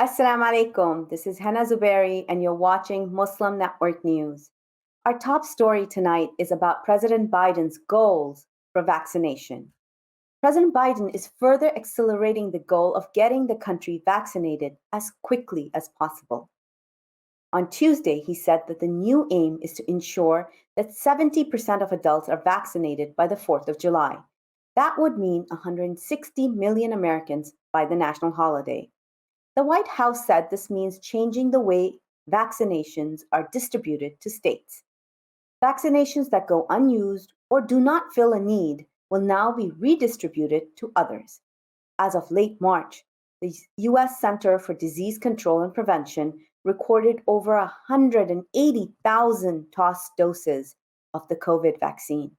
Assalamu alaikum. This is Hena Zuberi, and you're watching Muslim Network News. Our top story tonight is about President Biden's goals for vaccination. President Biden is further accelerating the goal of getting the country vaccinated as quickly as possible. On Tuesday, he said that the new aim is to ensure that 70% of adults are vaccinated by the 4th of July. That would mean 160 million Americans by the national holiday. The White House said this means changing the way vaccinations are distributed to states. Vaccinations that go unused or do not fill a need will now be redistributed to others. As of late March, the U.S. Center for Disease Control and Prevention recorded over 180,000 tossed doses of the COVID vaccine.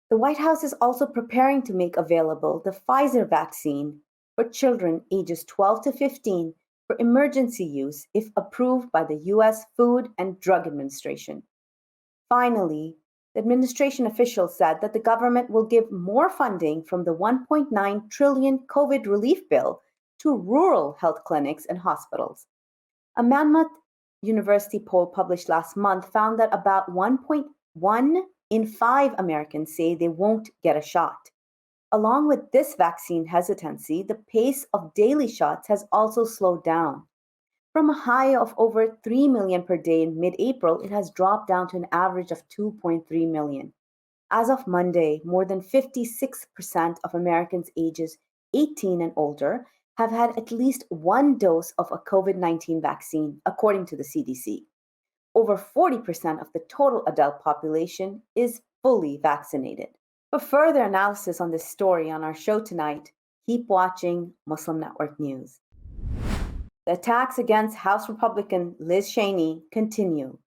The White House is also preparing to make available the Pfizer vaccine for children ages 12 to 15 for emergency use if approved by the U.S. Food and Drug Administration. Finally, the administration officials said that the government will give more funding from the $1.9 trillion COVID relief bill to rural health clinics and hospitals. A Monmouth University poll published last month found that about 1.1 in 5 Americans say they won't get a shot. Along with this vaccine hesitancy, the pace of daily shots has also slowed down. From a high of over 3 million per day in mid-April, it has dropped down to an average of 2.3 million. As of Monday, more than 56% of Americans ages 18 and older have had at least one dose of a COVID-19 vaccine, according to the CDC. Over 40% of the total adult population is fully vaccinated. For further analysis on this story on our show tonight, keep watching Muslim Network News. The attacks against House Republican Liz Cheney continue.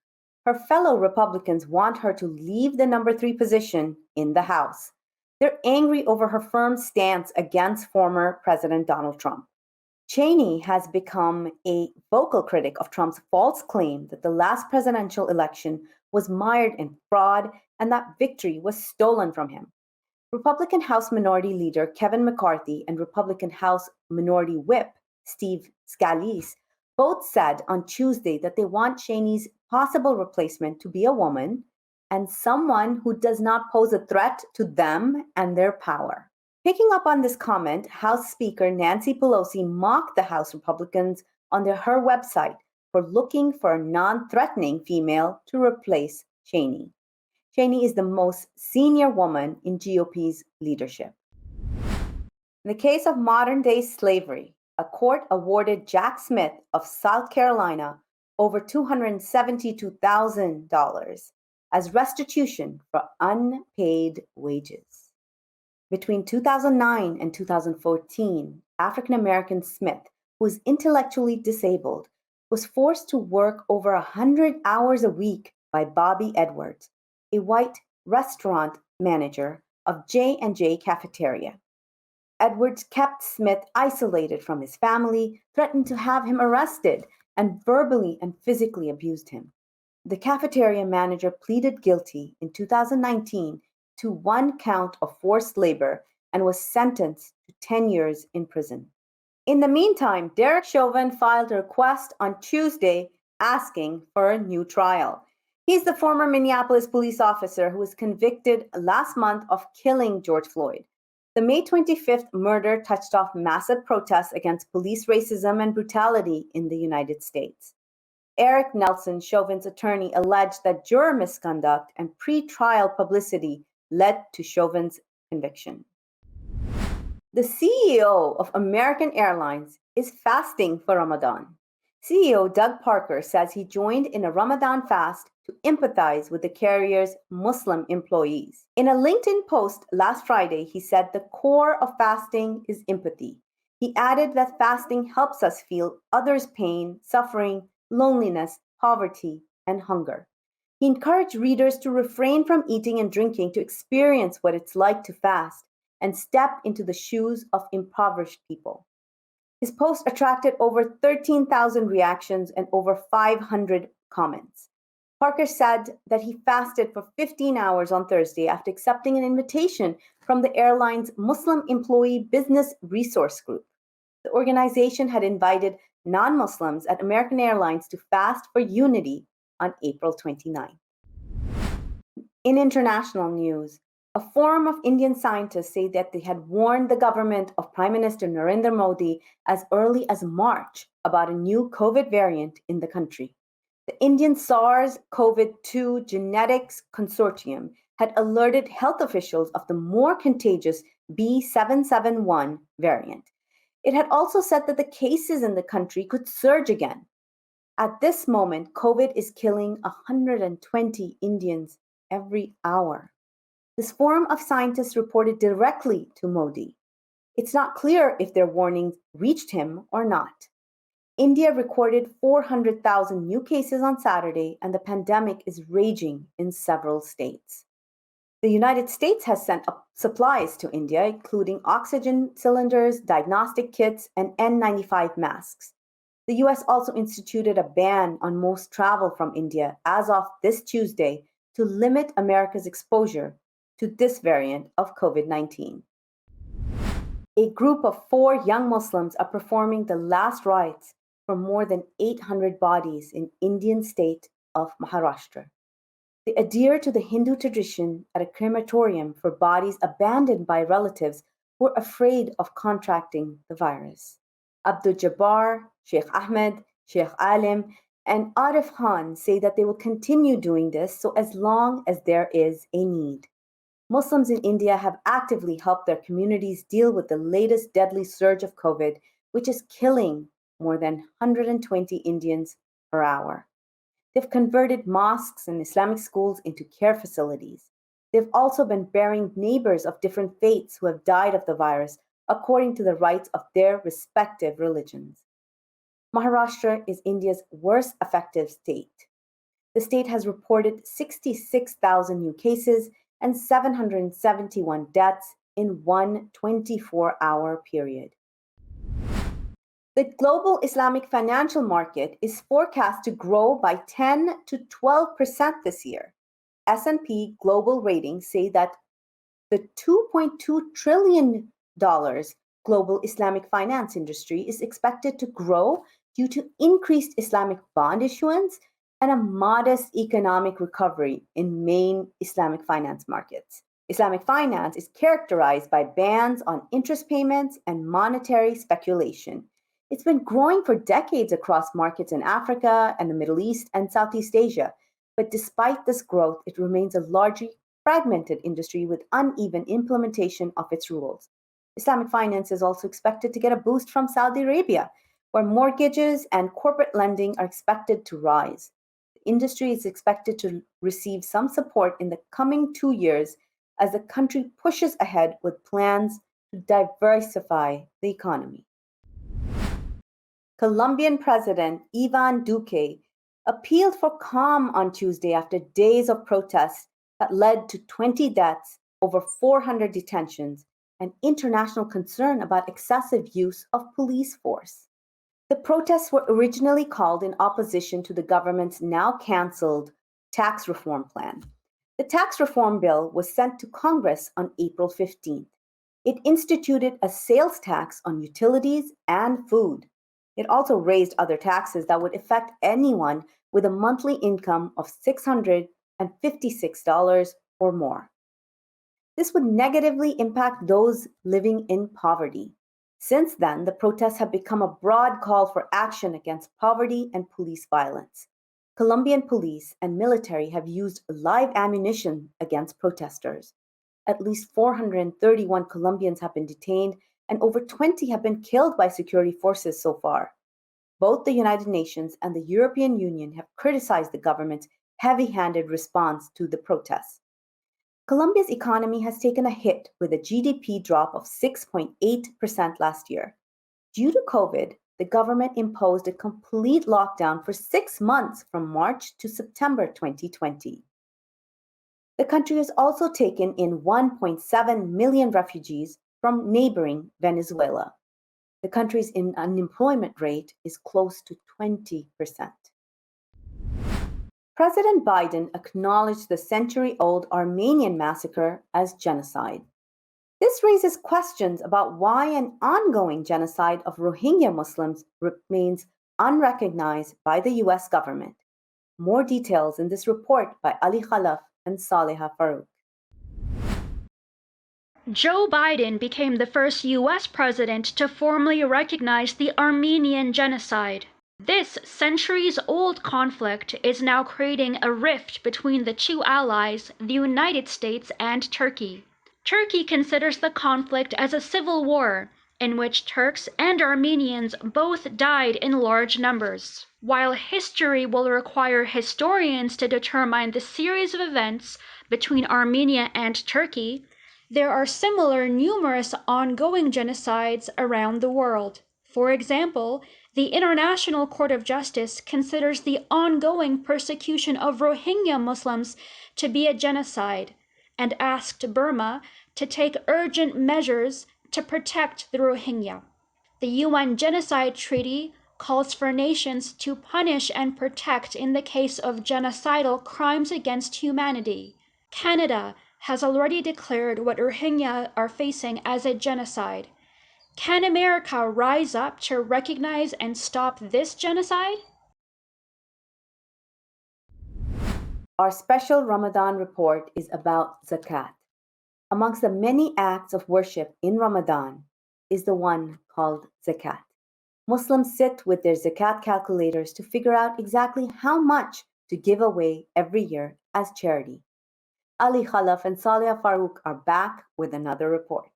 Her fellow Republicans want her to leave the number 3 position in the House. They're angry over her firm stance against former President Donald Trump. Cheney has become a vocal critic of Trump's false claim that the last presidential election was mired in fraud and that victory was stolen from him. Republican House Minority Leader Kevin McCarthy and Republican House Minority Whip Steve Scalise both said on Tuesday that they want Cheney's possible replacement to be a woman and someone who does not pose a threat to them and their power. Picking up on this comment, House Speaker Nancy Pelosi mocked the House Republicans on her website for looking for a non-threatening female to replace Cheney. Cheney is the most senior woman in GOP's leadership. In the case of modern-day slavery, a court awarded Jack Smith of South Carolina over $272,000 as restitution for unpaid wages. Between 2009 and 2014, African-American Smith, who is intellectually disabled, was forced to work over 100 hours a week by Bobby Edwards, a white restaurant manager of J&J Cafeteria. Edwards kept Smith isolated from his family, threatened to have him arrested, and verbally and physically abused him. The cafeteria manager pleaded guilty in 2019 to 1 count of forced labor and was sentenced to 10 years in prison. In the meantime, Derek Chauvin filed a request on Tuesday asking for a new trial. He's the former Minneapolis police officer who was convicted last month of killing George Floyd. The May 25th murder touched off massive protests against police racism and brutality in the United States. Eric Nelson, Chauvin's attorney, alleged that juror misconduct and pre-trial publicity led to Chauvin's conviction. The CEO of American Airlines is fasting for Ramadan. CEO Doug Parker says he joined in a Ramadan fast to empathize with the carrier's Muslim employees. In a LinkedIn post last Friday, he said the core of fasting is empathy. He added that fasting helps us feel others' pain, suffering, loneliness, poverty, and hunger. He encouraged readers to refrain from eating and drinking to experience what it's like to fast and step into the shoes of impoverished people. His post attracted over 13,000 reactions and over 500 comments. Parker said that he fasted for 15 hours on Thursday after accepting an invitation from the airline's Muslim Employee Business Resource Group. The organization had invited non Muslims at American Airlines to fast for unity on April 29. In international news, a forum of Indian scientists say that they had warned the government of Prime Minister Narendra Modi as early as March about a new COVID variant in the country. The Indian SARS-CoV-2 Genetics Consortium had alerted health officials of the more contagious B771 variant. It had also said that the cases in the country could surge again. At this moment, COVID is killing 120 Indians every hour. This forum of scientists reported directly to Modi. It's not clear if their warnings reached him or not. India recorded 400,000 new cases on Saturday, and the pandemic is raging in several states. The United States has sent up supplies to India, including oxygen cylinders, diagnostic kits, and N95 masks. The US also instituted a ban on most travel from India as of this Tuesday to limit America's exposure to this variant of COVID-19. A group of 4 young Muslims are performing the last rites for more than 800 bodies in Indian state of Maharashtra. They adhere to the Hindu tradition at a crematorium for bodies abandoned by relatives who are afraid of contracting the virus. Abdul Jabbar, Sheikh Ahmed, Sheikh Alim, and Arif Khan say that they will continue doing this so as long as there is a need. Muslims in India have actively helped their communities deal with the latest deadly surge of COVID, which is killing more than 120 Indians per hour. They've converted mosques and Islamic schools into care facilities. They've also been burying neighbors of different faiths who have died of the virus according to the rites of their respective religions. Maharashtra is India's worst affected state. The state has reported 66,000 new cases and 771 deaths in one 24-hour period. The global Islamic financial market is forecast to grow by 10 to 12% this year. S&P Global Ratings say that the $2.2 trillion global Islamic finance industry is expected to grow due to increased Islamic bond issuance and a modest economic recovery in main Islamic finance markets. Islamic finance is characterized by bans on interest payments and monetary speculation. It's been growing for decades across markets in Africa and the Middle East and Southeast Asia. But despite this growth, it remains a largely fragmented industry with uneven implementation of its rules. Islamic finance is also expected to get a boost from Saudi Arabia, where mortgages and corporate lending are expected to rise. The industry is expected to receive some support in the coming 2 years as the country pushes ahead with plans to diversify the economy. Colombian President Ivan Duque appealed for calm on Tuesday after days of protests that led to 20 deaths, over 400 detentions, and international concern about excessive use of police force. The protests were originally called in opposition to the government's now canceled tax reform plan. The tax reform bill was sent to Congress on April 15th. It instituted a sales tax on utilities and food. It also raised other taxes that would affect anyone with a monthly income of $656 or more. This would negatively impact those living in poverty. Since then, the protests have become a broad call for action against poverty and police violence. Colombian police and military have used live ammunition against protesters. At least 431 Colombians have been detained, and over 20 have been killed by security forces so far. Both the United Nations and the European Union have criticized the government's heavy-handed response to the protests. Colombia's economy has taken a hit with a GDP drop of 6.8% last year. Due to COVID, the government imposed a complete lockdown for 6 months from March to September 2020. The country has also taken in 1.7 million refugees from neighboring Venezuela. The country's unemployment rate is close to 20%. President Biden acknowledged the century-old Armenian massacre as genocide. This raises questions about why an ongoing genocide of Rohingya Muslims remains unrecognized by the US government. More details in this report by Ali Khalaf and Saleha Farouk. Joe Biden became the first U.S. president to formally recognize the Armenian genocide. This centuries-old conflict is now creating a rift between the two allies, the United States and Turkey. Turkey considers the conflict as a civil war, in which Turks and Armenians both died in large numbers. While history will require historians to determine the series of events between Armenia and Turkey, there are similar numerous ongoing genocides around the world. For example, the International Court of Justice considers the ongoing persecution of Rohingya Muslims to be a genocide and asked Burma to take urgent measures to protect the Rohingya. The UN Genocide Treaty calls for nations to punish and protect in the case of genocidal crimes against humanity. Canada has already declared what Rohingya are facing as a genocide. Can America rise up to recognize and stop this genocide? Our special Ramadan report is about zakat. Amongst the many acts of worship in Ramadan is the one called zakat. Muslims sit with their zakat calculators to figure out exactly how much to give away every year as charity. Ali Khalaf and Saleha Farouk are back with another report.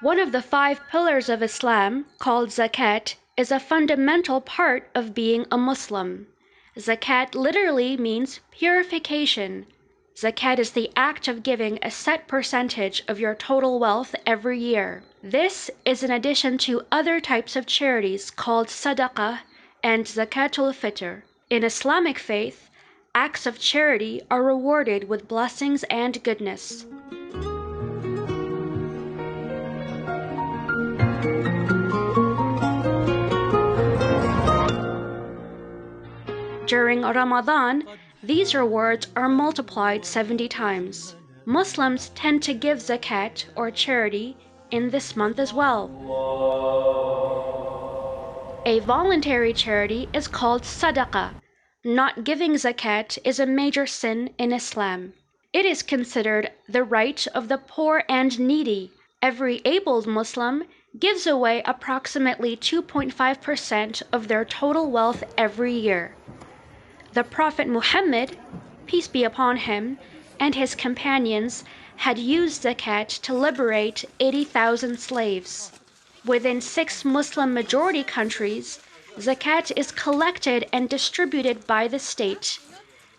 One of the 5 pillars of Islam, called zakat, is a fundamental part of being a Muslim. Zakat literally means purification. Zakat is the act of giving a set percentage of your total wealth every year. This is in addition to other types of charities called sadaqah and zakatul fitr. In Islamic faith, acts of charity are rewarded with blessings and goodness. During Ramadan, these rewards are multiplied 70 times. Muslims tend to give zakat or charity in this month as well. A voluntary charity is called sadaqah. Not giving zakat is a major sin in Islam. It is considered the right of the poor and needy. Every able Muslim gives away approximately 2.5% of their total wealth every year. The Prophet Muhammad, peace be upon him, and his companions had used zakat to liberate 80,000 slaves. Within 6 Muslim majority countries, zakat is collected and distributed by the state.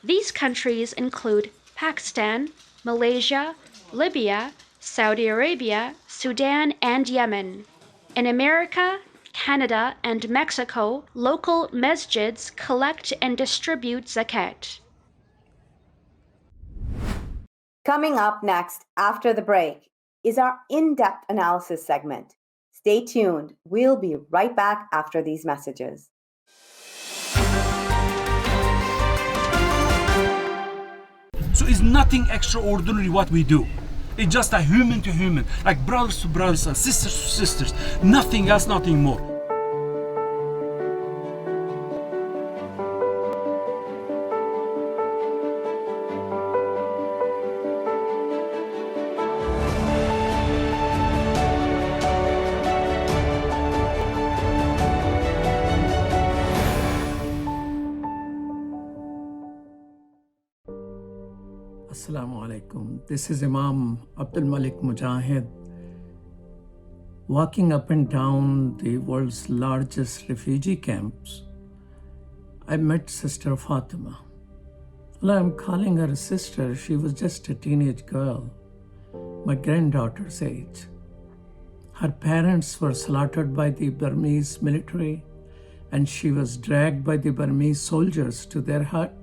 These countries include Pakistan, Malaysia, Libya, Saudi Arabia, Sudan, and Yemen. In America, Canada, and Mexico, local masjids collect and distribute zakat. Coming up next, after the break, is our in-depth analysis segment. Stay tuned. We'll be right back after these messages. So it's nothing extraordinary what we do. It's just a human to human, like brothers to brothers and sisters to sisters. Nothing else, nothing more. Assalamu alaikum. This is Imam Abdul Malik Mujahid. Walking up and down the world's largest refugee camps, I met Sister Fatima. Well, I'm calling her a sister. She was just a teenage girl, my granddaughter's age. Her parents were slaughtered by the Burmese military, and she was dragged by the Burmese soldiers to their hut,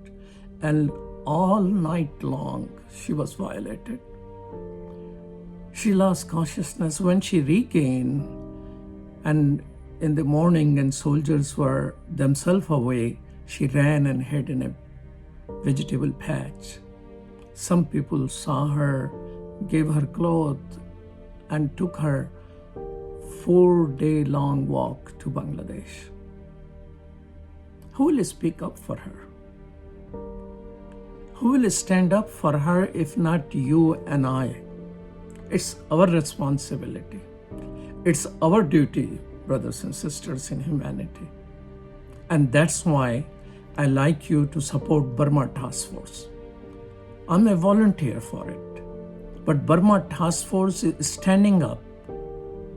and all night long she was violated. She lost consciousness. When she regained, and in the morning and soldiers were themselves away, she ran and hid in a vegetable patch. Some people saw her, gave her clothes, and took her 4-day-long walk to Bangladesh. Who will speak up for her? Who will stand up for her if not you and I? It's our responsibility. It's our duty, brothers and sisters in humanity. And that's why I like you to support Burma Task Force. I'm a volunteer for it. But Burma Task Force is standing up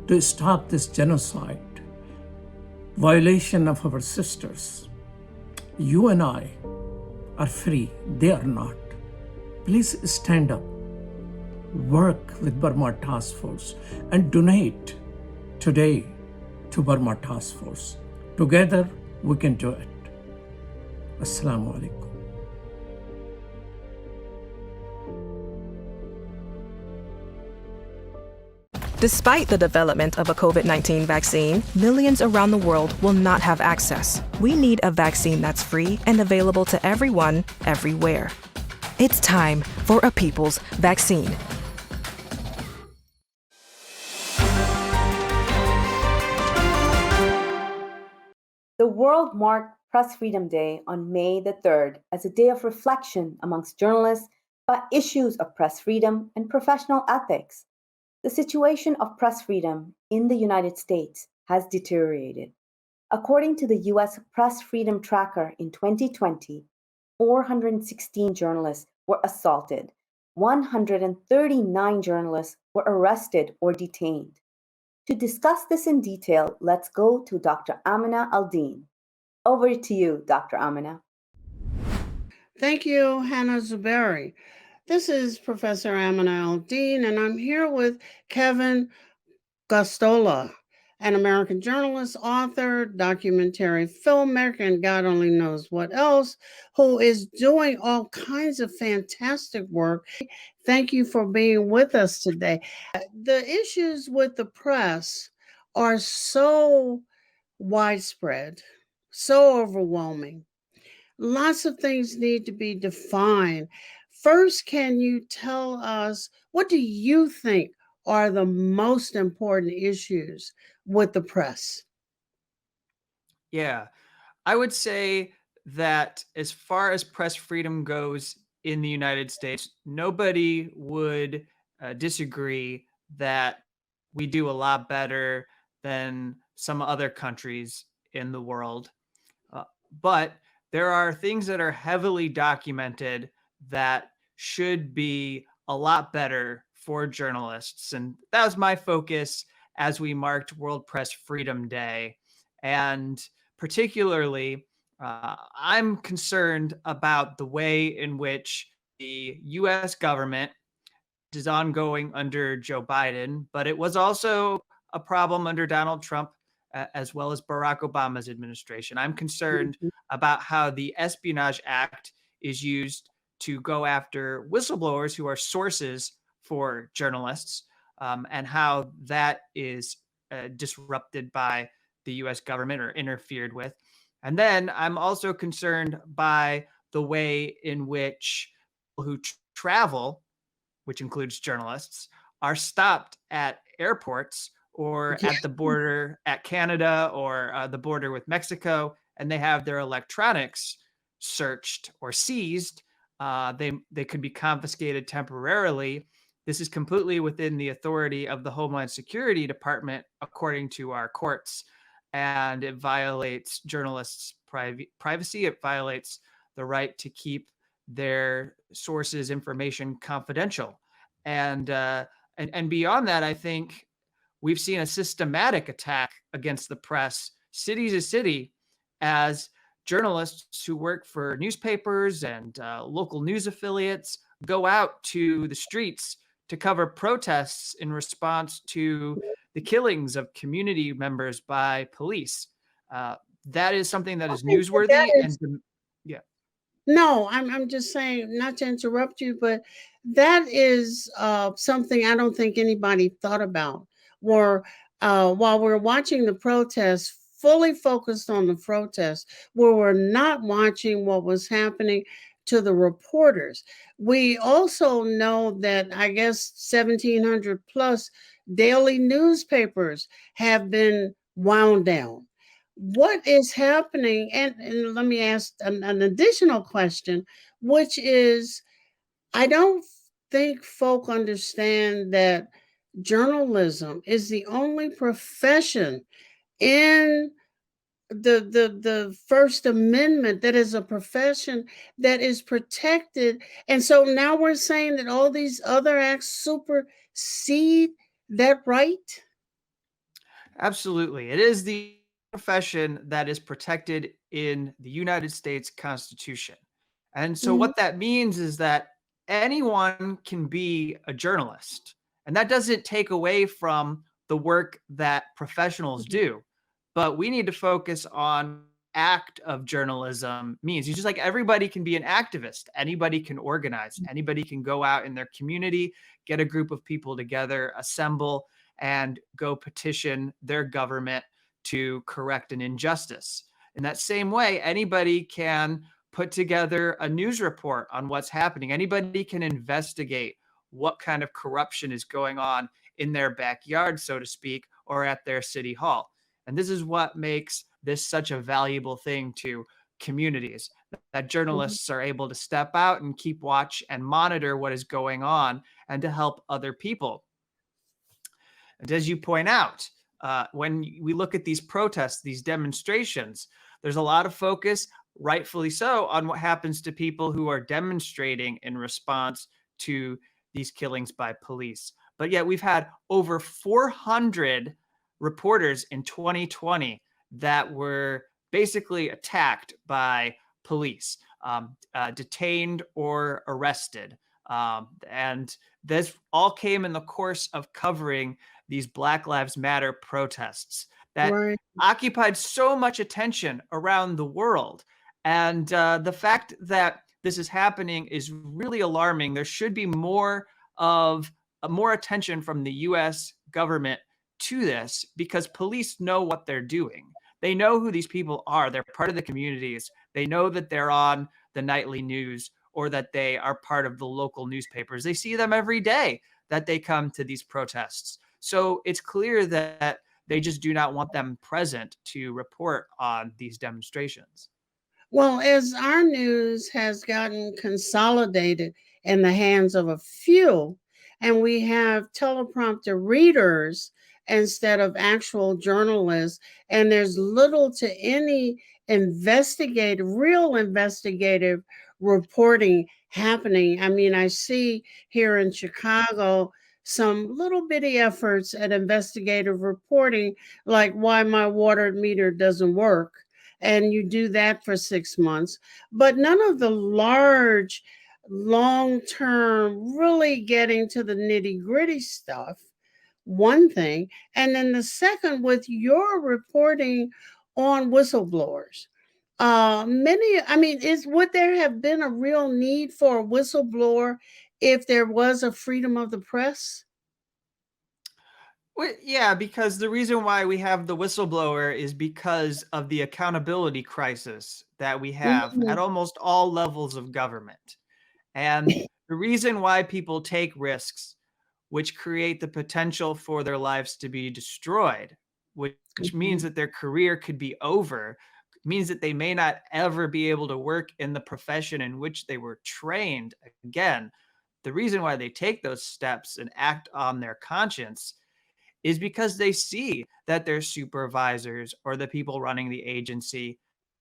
to stop this genocide, violation of our sisters. You and I are free, they are not. Please stand up, work with Burma Task Force, and donate today to Burma Task Force. Together, we can do it. Assalamu alaikum. Despite the development of a COVID-19 vaccine, millions around the world will not have access. We need a vaccine that's free and available to everyone, everywhere. It's time for a people's vaccine. The world marked Press Freedom Day on May the 3rd as a day of reflection amongst journalists about issues of press freedom and professional ethics. The situation of press freedom in the United States has deteriorated. According to the US Press Freedom Tracker in 2020, 416 journalists were assaulted, 139 journalists were arrested or detained. To discuss this in detail, let's go to Dr. Amina Aldeen. Over to you, Dr. Amina. Thank you, Hena Zuberi. This is Professor Amina Aldeen, and I'm here with Kevin Gosztola, an American journalist, author, documentary filmmaker, and God only knows what else, who is doing all kinds of fantastic work. Thank you for being with us today. The issues with the press are so widespread, so overwhelming. Lots of things need to be defined. First, can you tell us what do you think are the most important issues with the press? Yeah, I would say that as far as press freedom goes in the United States, nobody would disagree that we do a lot better than some other countries in the world. But there are things that are heavily documented that should be a lot better for journalists. And that was my focus as we marked World Press Freedom Day. And particularly, I'm concerned about the way in which the US government is ongoing under Joe Biden, but it was also a problem under Donald Trump as well as Barack Obama's administration. I'm concerned about how the Espionage Act is used to go after whistleblowers who are sources for journalists, and how that is disrupted by the US government or interfered with. And then I'm also concerned by the way in which people who travel, which includes journalists, are stopped at airports or at the border at Canada or the border with Mexico, and they have their electronics searched or seized. They could be confiscated temporarily. This is completely within the authority of the Homeland Security Department, according to our courts, and it violates journalists' privacy. It violates the right to keep their sources' information confidential. And beyond that, I think we've seen a systematic attack against the press, city to city, as journalists who work for newspapers and local news affiliates go out to the streets to cover protests in response to the killings of community members by police. That is something that is newsworthy. Yeah. No, I'm just saying, not to interrupt you, but that is something I don't think anybody thought about. Or while we're watching the protests, fully focused on the protests, where we're not watching what was happening to the reporters. We also know that I guess 1,700 plus daily newspapers have been wound down. What is happening? And let me ask an additional question, which is, I don't think folk understand that journalism is the only profession in the First Amendment that is a profession that is protected. And so now we're saying that all these other acts supersede that right? Absolutely. It is the profession that is protected in the United States Constitution. And so, Mhm. what that means is that anyone can be a journalist. And that doesn't take away from the work that professionals do. But we need to focus on act of journalism means. It's just like everybody can be an activist, anybody can organize, anybody can go out in their community, get a group of people together, assemble, and go petition their government to correct an injustice. In that same way, anybody can put together a news report on what's happening. Anybody can investigate what kind of corruption is going on in their backyard, so to speak, or at their city hall. And this is what makes this such a valuable thing to communities, that Mhm. journalists are able to step out and keep watch and monitor what is going on and to help other people. And as you point out, when we look at these protests, these demonstrations, there's a lot of focus, rightfully so, on what happens to people who are demonstrating in response to these killings by police. But yet, we've had over 400 reporters in 2020 that were basically attacked by police, detained or arrested. And this all came in the course of covering these Black Lives Matter protests that Right. occupied so much attention around the world. And the fact that this is happening is really alarming. There should be more attention from the U.S. government to this because police know what they're doing. They know who these people are. They're part of the communities. They know that they're on the nightly news or that they are part of the local newspapers. They see them every day that they come to these protests. So it's clear that they just do not want them present to report on these demonstrations. Well, as our news has gotten consolidated in the hands of a few, and we have teleprompter readers instead of actual journalists, and there's little to any real investigative reporting happening. I mean, I see here in Chicago some little bitty efforts at investigative reporting, like why my water meter doesn't work, and you do that for 6 months, but none of the large, long term, really getting to the nitty gritty stuff. One thing. And then the second, with your reporting on whistleblowers. I mean, would there have been a real need for a whistleblower if there was a freedom of the press? Well, yeah, because the reason why we have the whistleblower is because of the accountability crisis that we have at Mhm. almost all levels of government. And the reason why people take risks, which create the potential for their lives to be destroyed, which means Mhm. that their career could be over, means that they may not ever be able to work in the profession in which they were trained again. The reason why they take those steps and act on their conscience is because they see that their supervisors or the people running the agency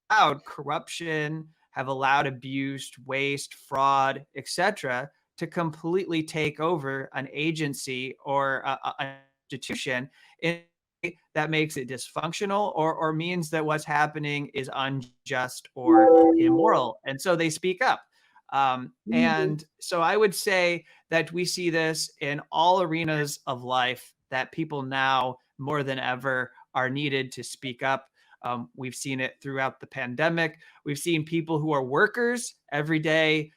allowed corruption, have allowed abuse, waste, fraud, etc., to completely take over an agency or an institution in a way that makes it dysfunctional or means that what's happening is unjust or immoral. And so they speak up. Mhm. And so I would say that we see this in all arenas of life, that people now more than ever are needed to speak up. We've seen it throughout the pandemic. We've seen people who are workers every day,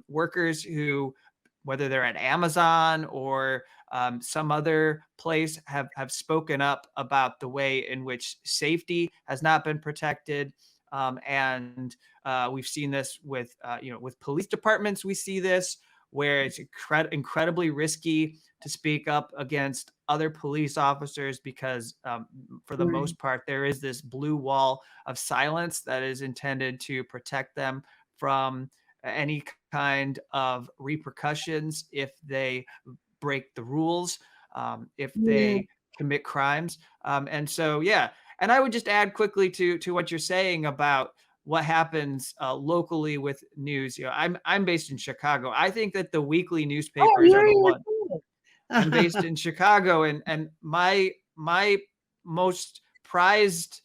workers who, whether they're at Amazon or some other place, have spoken up about the way in which safety has not been protected. And we've seen this with with police departments. We see this where it's incredibly risky to speak up against other police officers because, for the Right. most part, there is this blue wall of silence that is intended to protect them from any kind of repercussions if they break the rules, if Yeah. they commit crimes. And so, yeah. And I would just add quickly to what you're saying about what happens locally with news. I'm based in Chicago. I think that the weekly Oh, newspapers are you're the here one. too. I'm based in Chicago, and my most prized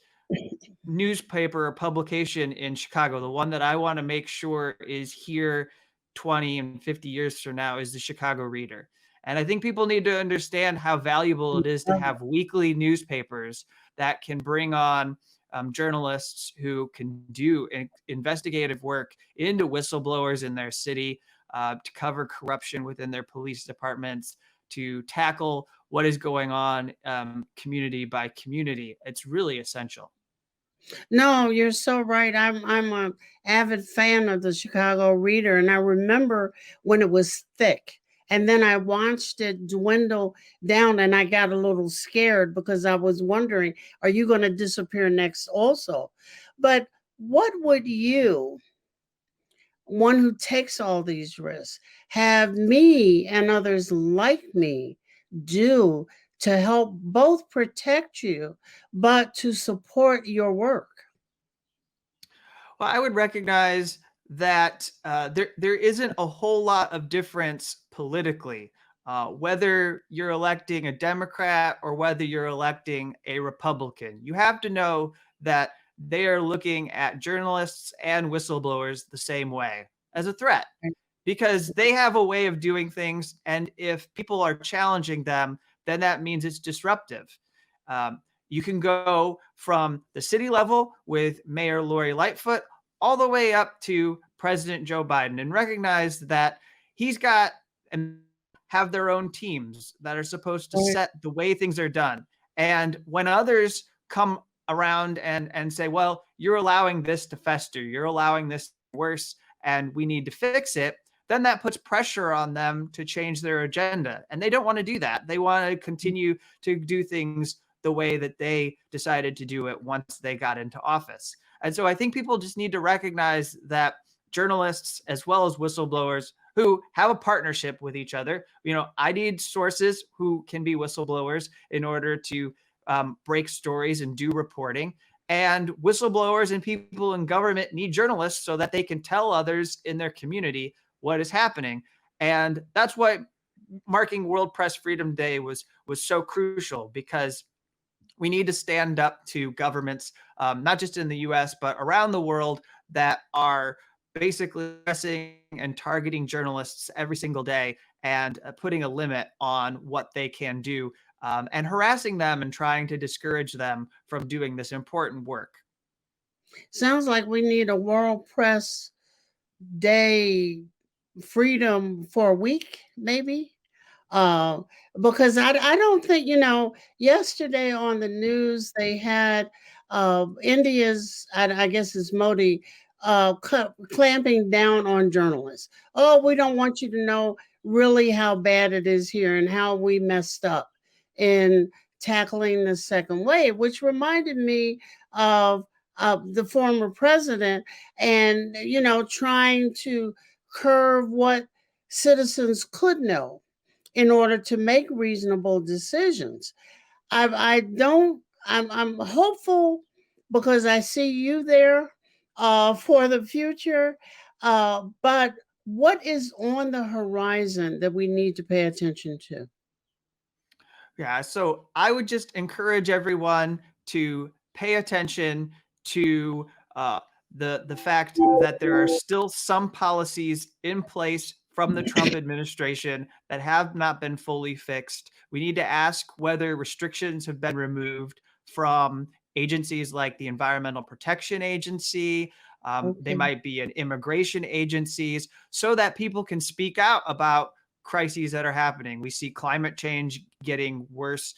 newspaper or publication in Chicago, the one that I want to make sure is here 20 and 50 years from now, is the Chicago Reader. And I think people need to understand how valuable it is to Love it. have weekly newspapers that can bring on journalists who can do investigative work into whistleblowers in their city, to cover corruption within their police departments, to tackle what is going on community by community. It's really essential. No, you're so right. I'm a avid fan of the Chicago Reader, and I remember when it was thick. And then I watched it dwindle down, and I got a little scared because I was wondering, are you going to disappear next also? But what would you, one who takes all these risks, have me and others like me do to help both protect you, but to support your work? Well, I would recognize that there isn't a whole lot of difference politically, whether you're electing a Democrat or whether you're electing a Republican. You have to know that they are looking at journalists and whistleblowers the same way, as a threat, because they have a way of doing things, and if people are challenging them, then that means it's disruptive. You can go from the city level with Mayor Lori Lightfoot all the way up to President Joe Biden, and recognize that he's got and have their own teams that are supposed to Right. set the way things are done. And when others come around and say, well, you're allowing this to fester, you're allowing this to get worse, and we need to fix it, then that puts pressure on them to change their agenda. And they don't want to do that. They want to continue to do things the way that they decided to do it once they got into office. And so I think people just need to recognize that journalists as well as whistleblowers who have a partnership with each other. I need sources who can be whistleblowers in order to break stories and do reporting. And whistleblowers and people in government need journalists so that they can tell others in their community what is happening. And that's why marking World Press Freedom Day was so crucial, because we need to stand up to governments, not just in the US, but around the world, that are basically pressing and targeting journalists every single day, and putting a limit on what they can do, and harassing them and trying to discourage them from doing this important work. Sounds like we need a World Press Day freedom for a week, maybe. Uh, because I don't think, yesterday on the news they had India's, I guess it's Modi, clamping down on journalists. Oh, we don't want you to know really how bad it is here and how we messed up in tackling the second wave, which reminded me of the former president and, trying to curve what citizens could know in order to make reasonable decisions. I don't. I'm hopeful because I see you there for the future. But what is on the horizon that we need to pay attention to? Yeah, so I would just encourage everyone to pay attention to the fact that there are still some policies in place from the Trump administration that have not been fully fixed. We need to ask whether restrictions have been removed from agencies like the Environmental Protection Agency. They Okay. might be in immigration agencies, so that people can speak out about crises that are happening. We see climate change getting worse.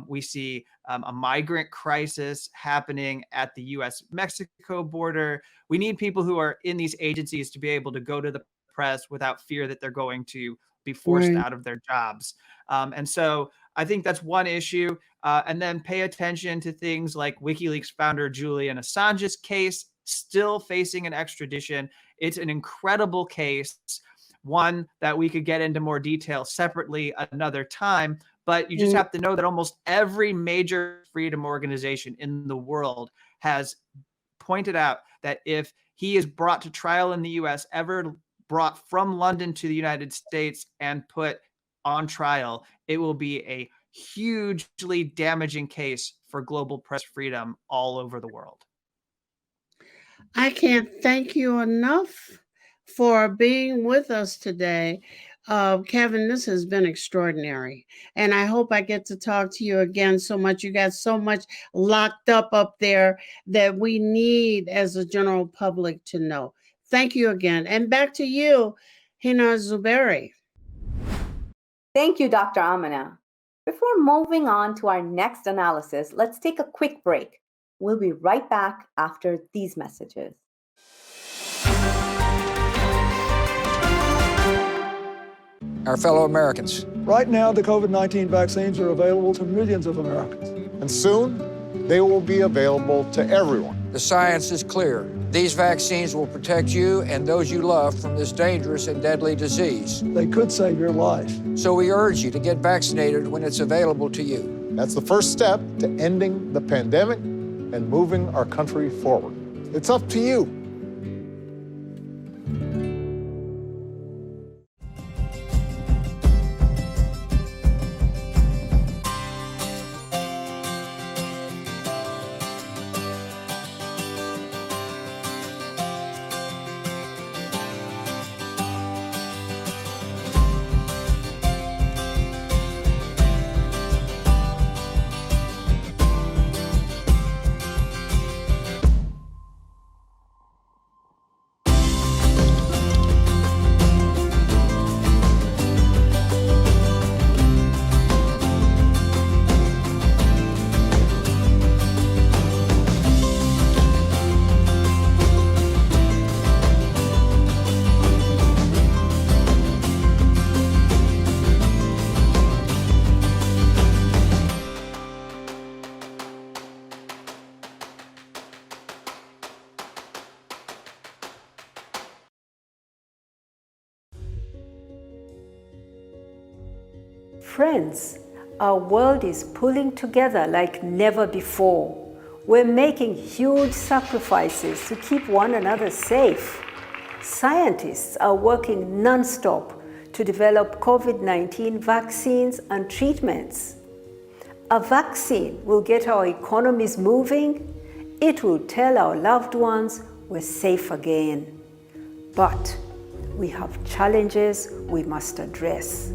We see a migrant crisis happening at the US Mexico border. We need people who are in these agencies to be able to go to the press without fear that they're going to be forced Right. out of their jobs. And so I think that's one issue. And then pay attention to things like WikiLeaks founder Julian Assange's case, still facing an extradition. It's an incredible case, one that we could get into more detail separately another time. But you just Mm. have to know that almost every major freedom organization in the world has pointed out that if he is brought to trial in the US, ever brought from London to the United States and put on trial, it will be a hugely damaging case for global press freedom all over the world. I can't thank you enough for being with us today. Kevin, this has been extraordinary. And I hope I get to talk to you again so much. You got so much locked up there that we need as a general public to know. Thank you again. And back to you, Hena Zuberi. Thank you, Dr. Amina. Before moving on to our next analysis, let's take a quick break. We'll be right back after these messages. Our fellow Americans. Right now, the COVID-19 vaccines are available to millions of Americans. And soon, they will be available to everyone. The science is clear. These vaccines will protect you and those you love from this dangerous and deadly disease. They could save your life. So we urge you to get vaccinated when it's available to you. That's the first step to ending the pandemic and moving our country forward. It's up to you. Friends, our world is pulling together like never before. We're making huge sacrifices to keep one another safe. Scientists are working non-stop to develop COVID-19 vaccines and treatments. A vaccine will get our economies moving. It will tell our loved ones we're safe again. But we have challenges we must address.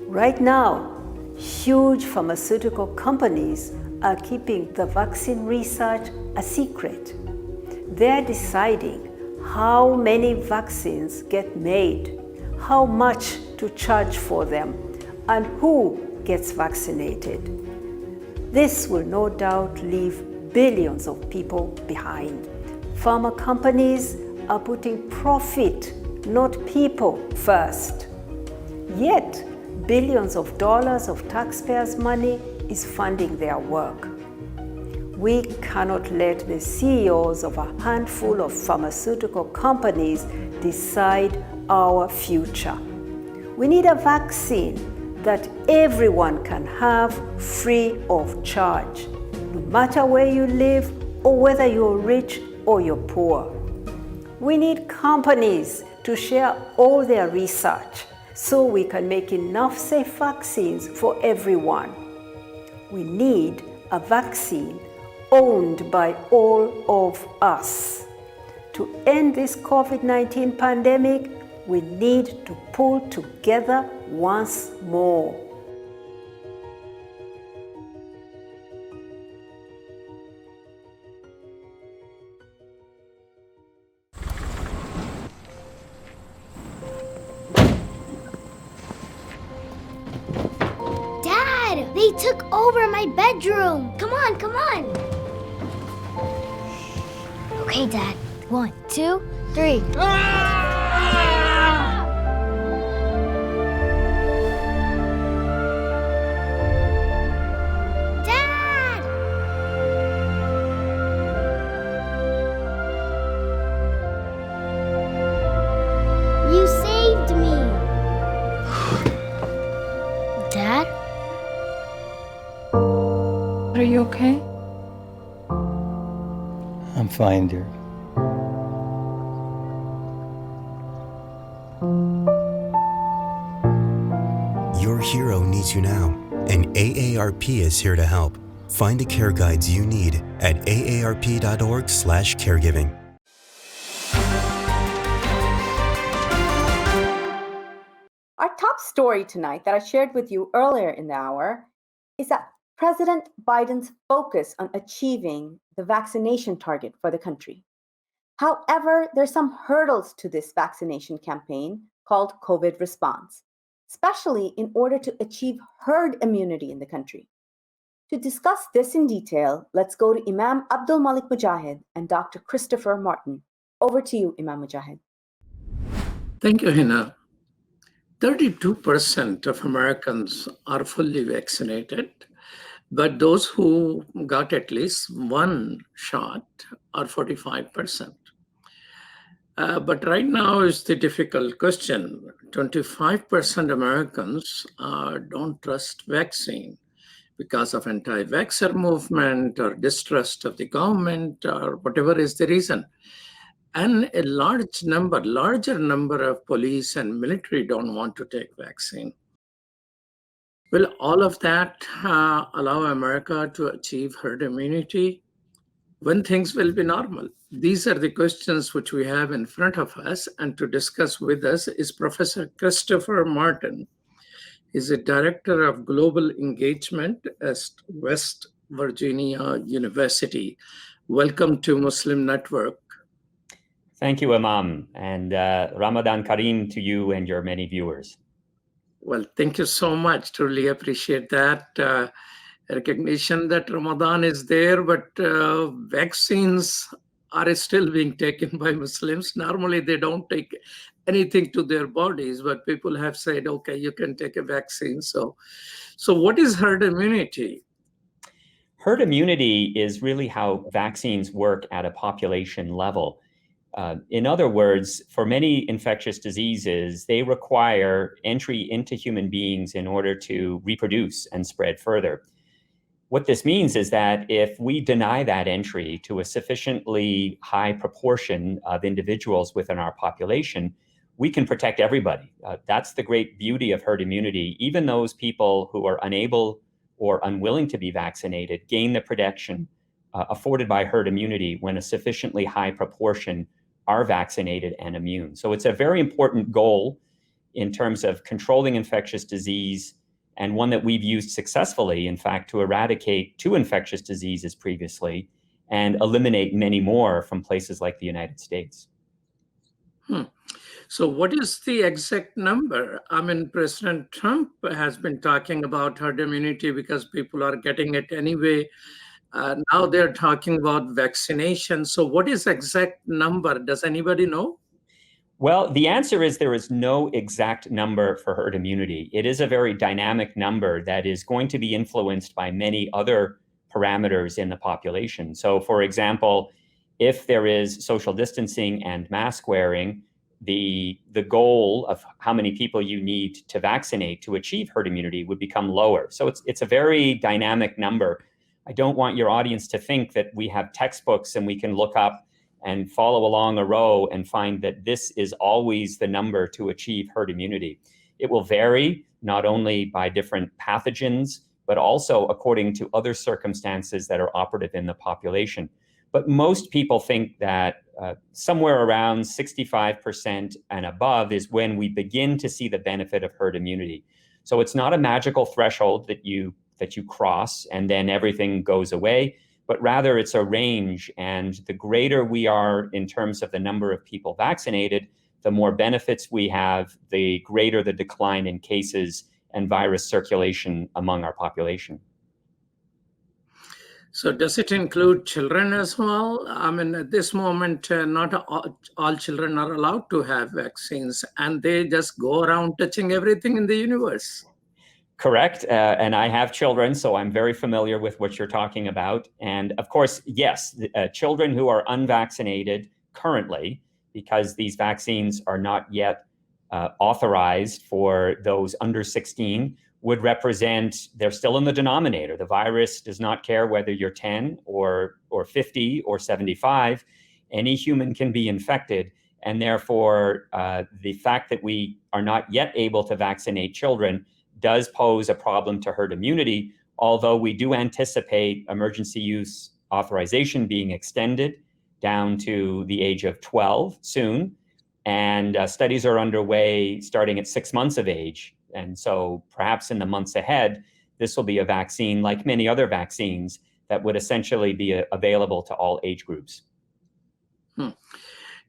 Right now, huge pharmaceutical companies are keeping the vaccine research a secret. They're deciding how many vaccines get made, how much to charge for them, and who gets vaccinated. This will no doubt leave billions of people behind. Pharma companies are putting profit, not people, first. Yet, billions of dollars of taxpayers' money is funding their work. We cannot let the CEOs of a handful of pharmaceutical companies decide our future. We need a vaccine that everyone can have free of charge, no matter where you live or whether you're rich or you're poor. We need companies to share all their research so we can make enough safe vaccines for everyone. We need a vaccine owned by all of us. To end this COVID-19 pandemic, we need to pull together once more. Dad, they took over my bedroom. Come on, come on. Okay, Dad. 1, 2, 3. you okay? I'm fine, dear. Your hero needs you now, and AARP is here to help. Find the care guides you need at aarp.org/caregiving. Our top story tonight that I shared with you earlier in the hour is that President Biden's focus on achieving the vaccination target for the country. However, there's some hurdles to this vaccination campaign called COVID response, especially in order to achieve herd immunity in the country. To discuss this in detail, let's go to Imam Abdul Malik Mujahid and Dr. Christopher Martin. Over to you, Imam Mujahid. Thank you, Hena. 32% of Americans are fully vaccinated, but those who got at least one shot are 45%. But right now is the difficult question. 25% Americans don't trust vaccine because of anti-vaxxer movement or distrust of the government or whatever is the reason. And a larger number of police and military don't want to take vaccine. Will all of that allow America to achieve herd immunity? When things will be normal? These are the questions which we have in front of us. And to discuss with us is Professor Christopher Martin. He's a director of global engagement at West Virginia University. Welcome to Muslim Network. Thank you, Imam, and Ramadan Kareem to you and your many viewers. Well, thank you so much. Truly appreciate that recognition that Ramadan is there, but vaccines are still being taken by Muslims. Normally, they don't take anything to their bodies, but people have said, okay, you can take a vaccine. So what is herd immunity? Herd immunity is really how vaccines work at a population level. In other words, for many infectious diseases, they require entry into human beings in order to reproduce and spread further. What this means is that if we deny that entry to a sufficiently high proportion of individuals within our population, we can protect everybody. That's the great beauty of herd immunity. Even those people who are unable or unwilling to be vaccinated gain the protection afforded by herd immunity when a sufficiently high proportion are vaccinated and immune. So it's a very important goal in terms of controlling infectious disease, and one that we've used successfully, in fact, to eradicate 2 infectious diseases previously and eliminate many more from places like the United States. So what is the exact number? I mean, President Trump has been talking about herd immunity because people are getting it anyway. Now they're talking about vaccination. So what is the exact number? Does anybody know? Well, the answer is there is no exact number for herd immunity. It is a very dynamic number that is going to be influenced by many other parameters in the population. So, for example, if there is social distancing and mask wearing, the goal of how many people you need to vaccinate to achieve herd immunity would become lower. So it's a very dynamic number. I don't want your audience to think that we have textbooks and we can look up and follow along a row and find that this is always the number to achieve herd immunity. It will vary not only by different pathogens, but also according to other circumstances that are operative in the population. But most people think that somewhere around 65% and above is when we begin to see the benefit of herd immunity. So it's not a magical threshold that you cross and then everything goes away, but rather it's a range. And the greater we are in terms of the number of people vaccinated, the more benefits we have, the greater the decline in cases and virus circulation among our population. So does it include children as well? I mean, at this moment, not all children are allowed to have vaccines, and they just go around touching everything in the universe. Correct. And I have children, so I'm very familiar with what you're talking about. And of course, yes, children who are unvaccinated currently, because these vaccines are not yet authorized for those under 16, would represent, they're still in the denominator. The virus does not care whether you're 10 or 50 or 75. Any human can be infected. And therefore, the fact that we are not yet able to vaccinate children does pose a problem to herd immunity, although we do anticipate emergency use authorization being extended down to the age of 12 soon. And studies are underway starting at 6 months of age. And so perhaps in the months ahead, this will be a vaccine like many other vaccines that would essentially be available to all age groups.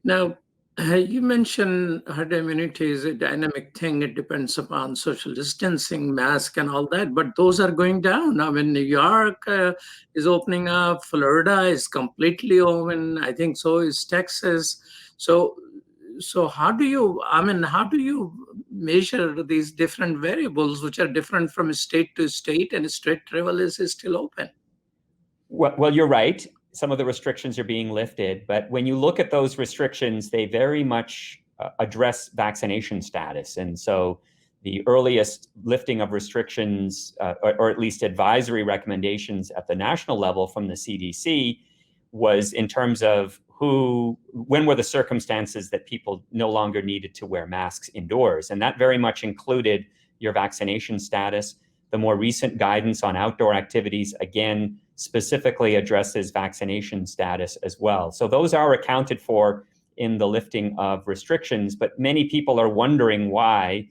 Now, you mentioned herd immunity is a dynamic thing. It depends upon social distancing, mask, and all that. But those are going down. Now, when New York is opening up, Florida is completely open. I think so is Texas. So how do you measure these different variables, which are different from state to state, and state travel is still open? Well, you're right. Some of the restrictions are being lifted, but when you look at those restrictions, they very much address vaccination status. And so the earliest lifting of restrictions, or at least advisory recommendations at the national level from the CDC, was in terms of when were the circumstances that people no longer needed to wear masks indoors. And that very much included your vaccination status. The more recent guidance on outdoor activities, again, specifically addresses vaccination status as well. So those are accounted for in the lifting of restrictions, but many people are wondering why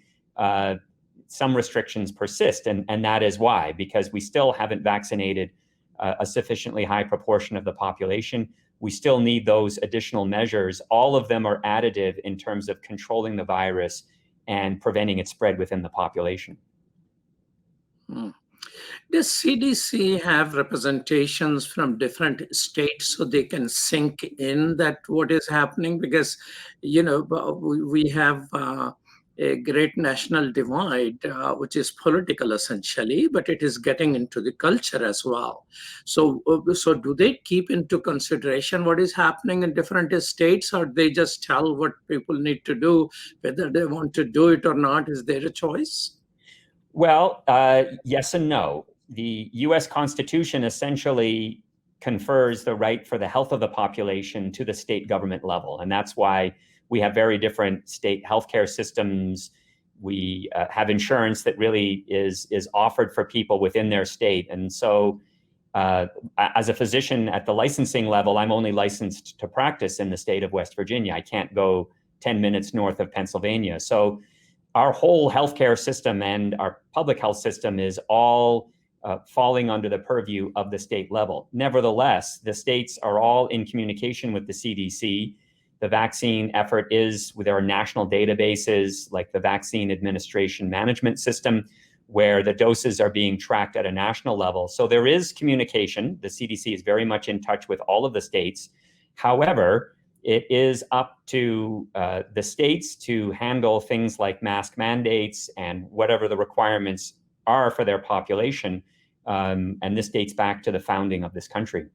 some restrictions persist, and that is why, because we still haven't vaccinated a sufficiently high proportion of the population. We still need those additional measures. All of them are additive in terms of controlling the virus and preventing its spread within the population. Does CDC have representations from different states so they can sink in that what is happening? Because, we have a great national divide, which is political essentially, but it is getting into the culture as well. So do they keep into consideration what is happening in different states, or they just tell what people need to do, whether they want to do it or not? Is there a choice? Well, yes and no. The US Constitution essentially confers the right for the health of the population to the state government level. And that's why we have very different state healthcare systems. We have insurance that really is offered for people within their state. And so as a physician at the licensing level, I'm only licensed to practice in the state of West Virginia. I can't go 10 minutes north of Pennsylvania. So our whole healthcare system and our public health system is all falling under the purview of the state level. Nevertheless, the states are all in communication with the CDC. The vaccine effort is with our national databases like the Vaccine Administration Management System, where the doses are being tracked at a national level. So there is communication. The CDC is very much in touch with all of the states. However, it is up to the states to handle things like mask mandates and whatever the requirements are for their population. And this dates back to the founding of this country.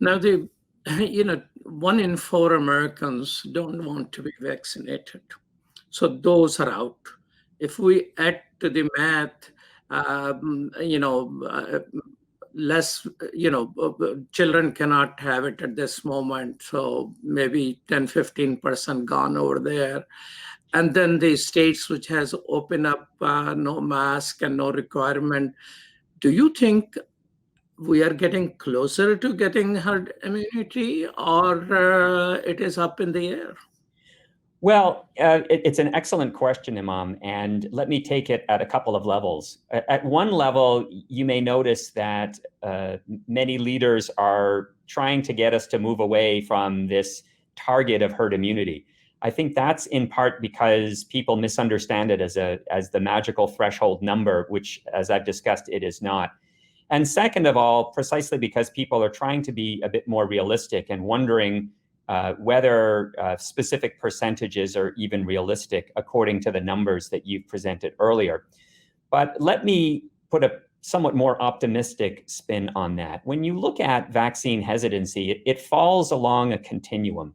Now, 1 in 4 Americans don't want to be vaccinated. So those are out. If we add to the math, less, children cannot have it at this moment. So maybe 10-15% gone over there. And then the states which has opened up no mask and no requirement. Do you think we are getting closer to getting herd immunity, or it is up in the air? Well, it's an excellent question, Imam, and let me take it at a couple of levels. At one level, you may notice that many leaders are trying to get us to move away from this target of herd immunity. I think that's in part because people misunderstand it as the magical threshold number, which, as I've discussed, it is not. And second of all, precisely because people are trying to be a bit more realistic and wondering whether specific percentages are even realistic according to the numbers that you've presented earlier. But let me put a somewhat more optimistic spin on that. When you look at vaccine hesitancy, it falls along a continuum.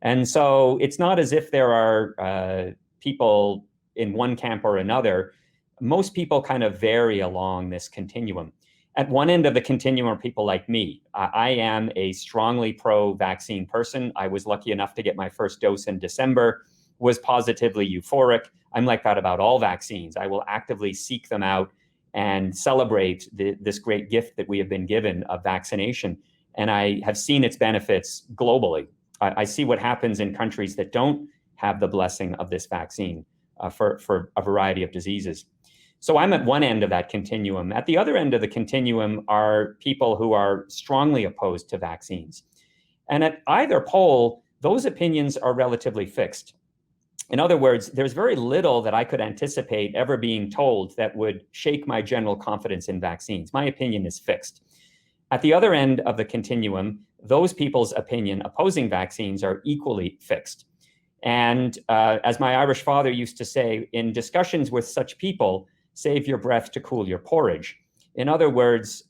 And so it's not as if there are people in one camp or another. Most people kind of vary along this continuum. At one end of the continuum are people like me. I am a strongly pro-vaccine person. I was lucky enough to get my first dose in December, was positively euphoric. I'm like that about all vaccines. I will actively seek them out and celebrate this great gift that we have been given of vaccination. And I have seen its benefits globally. I see what happens in countries that don't have the blessing of this vaccine for a variety of diseases. So I'm at one end of that continuum. At the other end of the continuum are people who are strongly opposed to vaccines. And at either pole, those opinions are relatively fixed. In other words, there's very little that I could anticipate ever being told that would shake my general confidence in vaccines. My opinion is fixed. At the other end of the continuum, those people's opinion opposing vaccines are equally fixed. And as my Irish father used to say, in discussions with such people, save your breath to cool your porridge. In other words,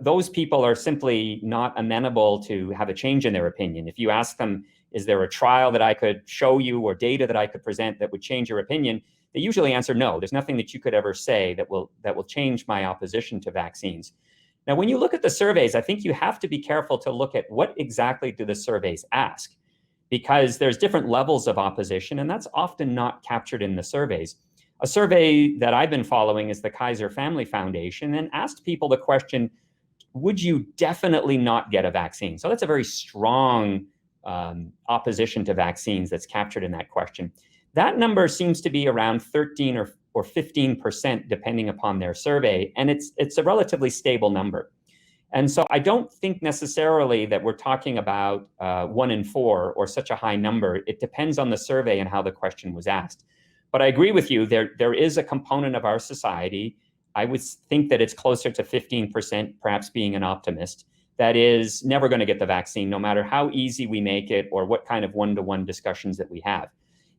those people are simply not amenable to have a change in their opinion. If you ask them, is there a trial that I could show you or data that I could present that would change your opinion? They usually answer no. There's nothing that you could ever say that will change my opposition to vaccines. Now, when you look at the surveys, I think you have to be careful to look at what exactly do the surveys ask, because there's different levels of opposition, and that's often not captured in the surveys. A survey that I've been following is the Kaiser Family Foundation, and asked people the question, would you definitely not get a vaccine? So that's a very strong opposition to vaccines that's captured in that question. That number seems to be around 13 or 15%, depending upon their survey, and it's a relatively stable number. And so I don't think necessarily that we're talking about 1 in 4 or such a high number. It depends on the survey and how the question was asked. But I agree with you, there is a component of our society, I would think that it's closer to 15%, perhaps being an optimist, that is never going to get the vaccine, no matter how easy we make it or what kind of one-to-one discussions that we have.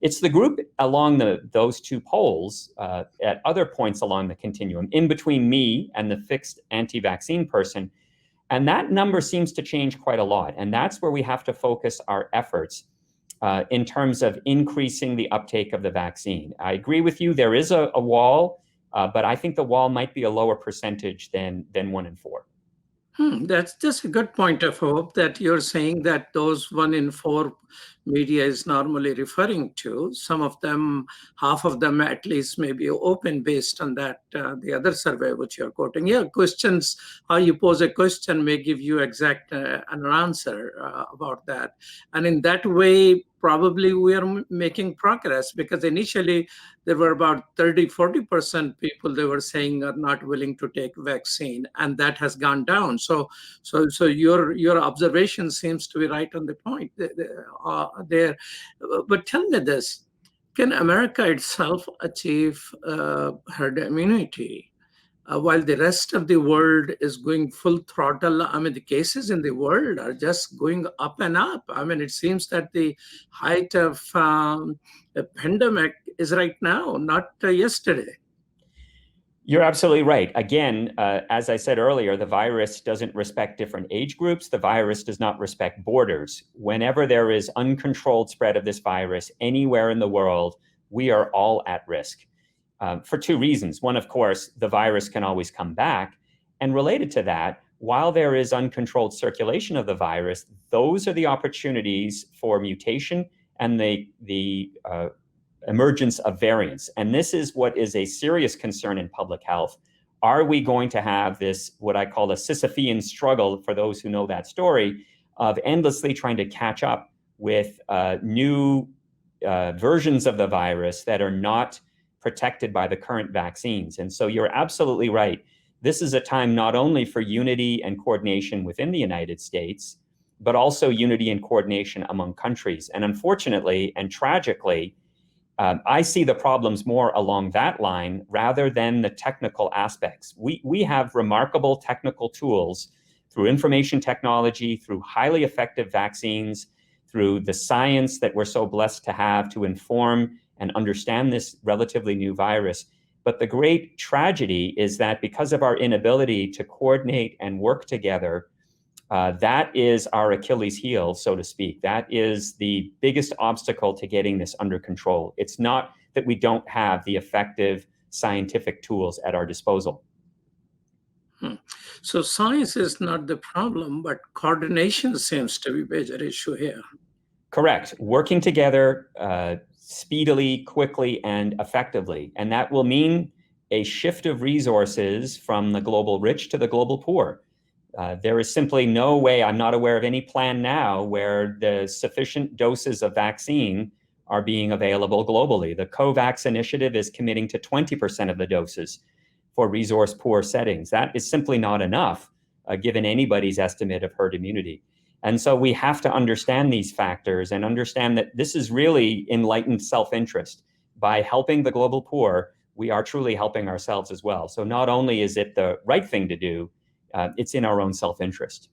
It's the group along those two poles at other points along the continuum, in between me and the fixed anti-vaccine person. And that number seems to change quite a lot. And that's where we have to focus our efforts in terms of increasing the uptake of the vaccine. I agree with you, there is a wall, but I think the wall might be a lower percentage than 1 in 4. That's just a good point of hope that you're saying that those 1 in 4 media is normally referring to. Some of them, half of them at least, may be open based on that, the other survey which you're quoting. Yeah, questions, how you pose a question may give you exact an answer about that. And in that way, probably we are making progress, because initially there were about 30-40% people they were saying are not willing to take vaccine, and that has gone down. So your observation seems to be right on the point there. But tell me this: can America itself achieve herd immunity while the rest of the world is going full throttle? I mean, the cases in the world are just going up and up. I mean, it seems that the height of a pandemic is right now, not yesterday. You're absolutely right. Again, as I said earlier, the virus doesn't respect different age groups. The virus does not respect borders. Whenever there is uncontrolled spread of this virus anywhere in the world, we are all at risk. For two reasons. One, of course, the virus can always come back. And related to that, while there is uncontrolled circulation of the virus, those are the opportunities for mutation and the emergence of variants. And this is what is a serious concern in public health. Are we going to have this, what I call a Sisyphean struggle, for those who know that story, of endlessly trying to catch up with new versions of the virus that are not protected by the current vaccines? And so you're absolutely right. This is a time not only for unity and coordination within the United States, but also unity and coordination among countries. And unfortunately and tragically, I see the problems more along that line rather than the technical aspects. We have remarkable technical tools through information technology, through highly effective vaccines, through the science that we're so blessed to have to inform and understand this relatively new virus. But the great tragedy is that because of our inability to coordinate and work together, that is our Achilles heel, so to speak. That is the biggest obstacle to getting this under control. It's not that we don't have the effective scientific tools at our disposal. So science is not the problem, but coordination seems to be a major issue here. Correct. Working together speedily, quickly, and effectively. And that will mean a shift of resources from the global rich to the global poor. There is simply no way, I'm not aware of any plan now where the sufficient doses of vaccine are being available globally. The COVAX initiative is committing to 20% of the doses for resource poor settings. That is simply not enough, given anybody's estimate of herd immunity. And so we have to understand these factors and understand that this is really enlightened self-interest. By helping the global poor, we are truly helping ourselves as well. So not only is it the right thing to do, it's in our own self-interest.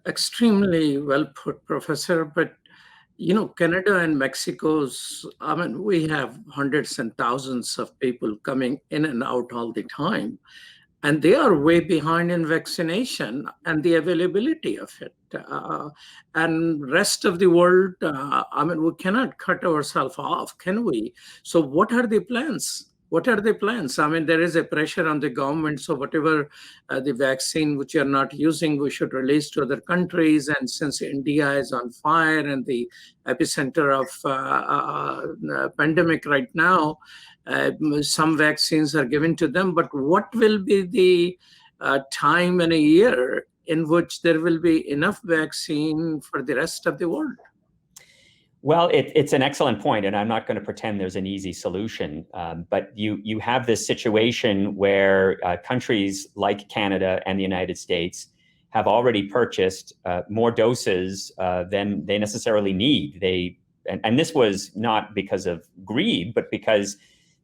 Extremely well put, Professor. But Canada and Mexico's, we have hundreds and thousands of people coming in and out all the time. And they are way behind in vaccination and the availability of it. And rest of the world, we cannot cut ourselves off, can we? So what are the plans? What are the plans? There is a pressure on the government. So whatever the vaccine which you're not using, we should release to other countries. And since India is on fire and the epicenter of pandemic right now, some vaccines are given to them. But what will be the time in a year in which there will be enough vaccine for the rest of the world? Well, it's an excellent point, and I'm not going to pretend there's an easy solution. But you have this situation where countries like Canada and the United States have already purchased more doses than they necessarily need. And this was not because of greed, but because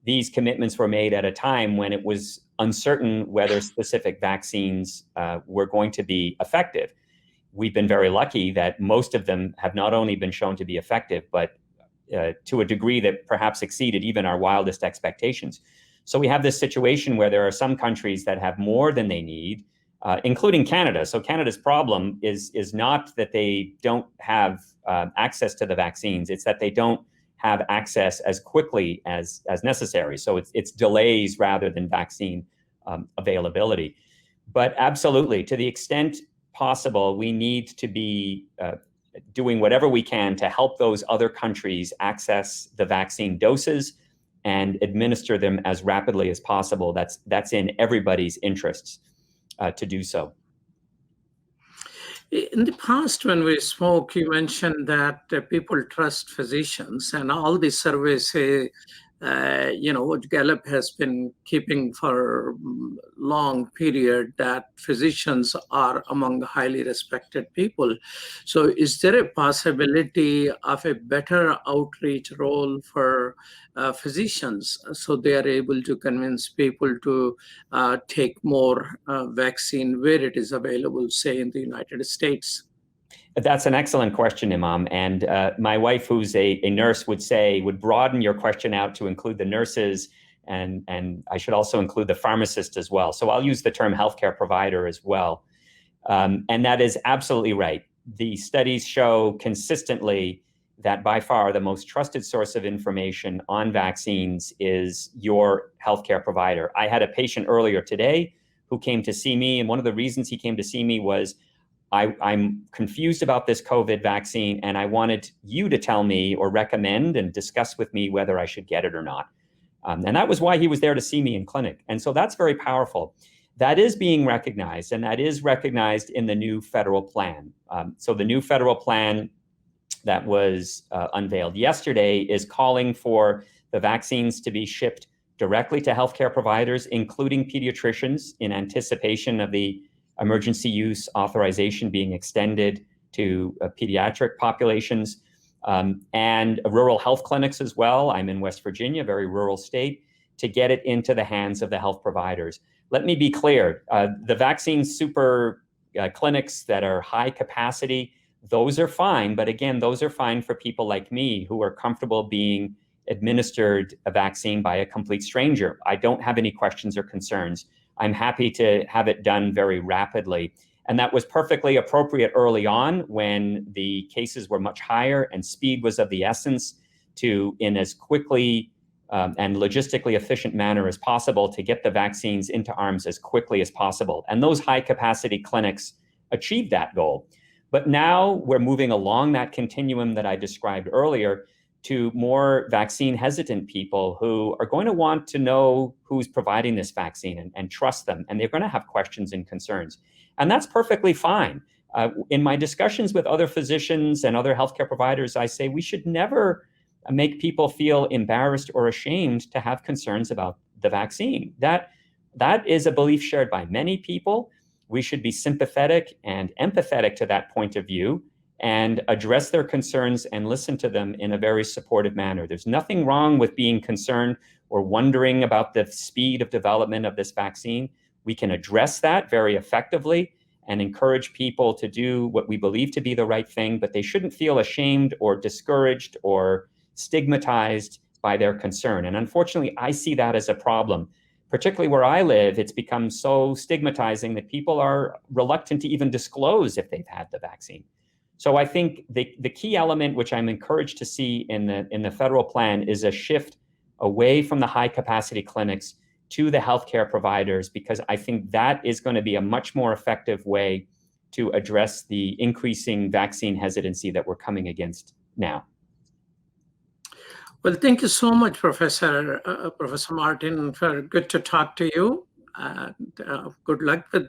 these commitments were made at a time when it was uncertain whether specific vaccines were going to be effective. We've been very lucky that most of them have not only been shown to be effective, but to a degree that perhaps exceeded even our wildest expectations. So we have this situation where there are some countries that have more than they need, including Canada. So Canada's problem is not that they don't have access to the vaccines, it's that they don't have access as quickly as necessary. So it's delays rather than vaccine availability. But absolutely, to the extent possible, we need to be doing whatever we can to help those other countries access the vaccine doses and administer them as rapidly as possible. That's in everybody's interests to do so. In the past, when we spoke, you mentioned that people trust physicians, and all the surveys say, what Gallup has been keeping for a long period, that physicians are among highly respected people. So is there a possibility of a better outreach role for physicians so they are able to convince people to take more vaccine where it is available, say in the United States? That's an excellent question, Imam. And my wife, who's a nurse, would broaden your question out to include the nurses, and I should also include the pharmacist as well. So I'll use the term healthcare provider as well. And that is absolutely right. The studies show consistently that by far the most trusted source of information on vaccines is your healthcare provider. I had a patient earlier today who came to see me, and one of the reasons he came to see me was, I'm confused about this COVID vaccine, and I wanted you to tell me or recommend and discuss with me whether I should get it or not. And that was why he was there to see me in clinic. And so that's very powerful. That is being recognized, and that is recognized in the new federal plan. So the new federal plan that was unveiled yesterday is calling for the vaccines to be shipped directly to healthcare providers, including pediatricians, in anticipation of the emergency use authorization being extended to pediatric populations, and rural health clinics as well. I'm in West Virginia, a very rural state, to get it into the hands of the health providers. Let me be clear, the vaccine super clinics that are high capacity, those are fine. But again, those are fine for people like me who are comfortable being administered a vaccine by a complete stranger. I don't have any questions or concerns. I'm happy to have it done very rapidly. And that was perfectly appropriate early on when the cases were much higher and speed was of the essence. to, in as quickly and logistically efficient manner as possible, to get the vaccines into arms as quickly as possible. And those high capacity clinics achieved that goal. But now we're moving along that continuum that I described earlier to more vaccine hesitant people who are going to want to know who's providing this vaccine and trust them. And they're going to have questions and concerns. And that's perfectly fine. In my discussions with other physicians and other healthcare providers, I say we should never make people feel embarrassed or ashamed to have concerns about the vaccine. That is a belief shared by many people. We should be sympathetic and empathetic to that point of view and address their concerns and listen to them in a very supportive manner. There's nothing wrong with being concerned or wondering about the speed of development of this vaccine. We can address that very effectively and encourage people to do what we believe to be the right thing, but they shouldn't feel ashamed or discouraged or stigmatized by their concern. And unfortunately, I see that as a problem. Particularly where I live, it's become so stigmatizing that people are reluctant to even disclose if they've had the vaccine. So I think the key element, which I'm encouraged to see in the federal plan, is a shift away from the high capacity clinics to the healthcare providers, because I think that is going to be a much more effective way to address the increasing vaccine hesitancy that we're coming against now. Well, thank you so much, Professor Martin. Good to talk to you. And good luck with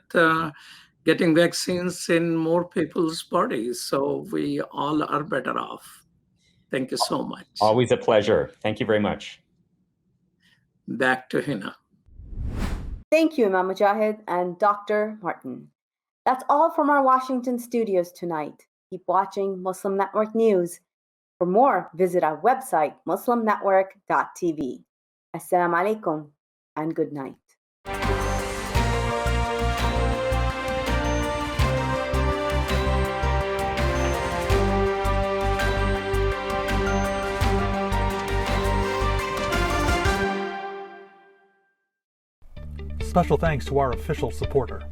getting vaccines in more people's bodies, so we all are better off. Thank you so much. Always a pleasure. Thank you very much. Back to Hena. Thank you, Imam Mujahid and Dr. Martin. That's all from our Washington studios tonight. Keep watching Muslim Network News. For more, visit our website, muslimnetwork.tv. Assalamu alaikum and good night. Special thanks to our official supporter,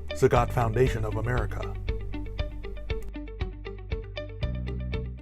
Zagat Foundation of America.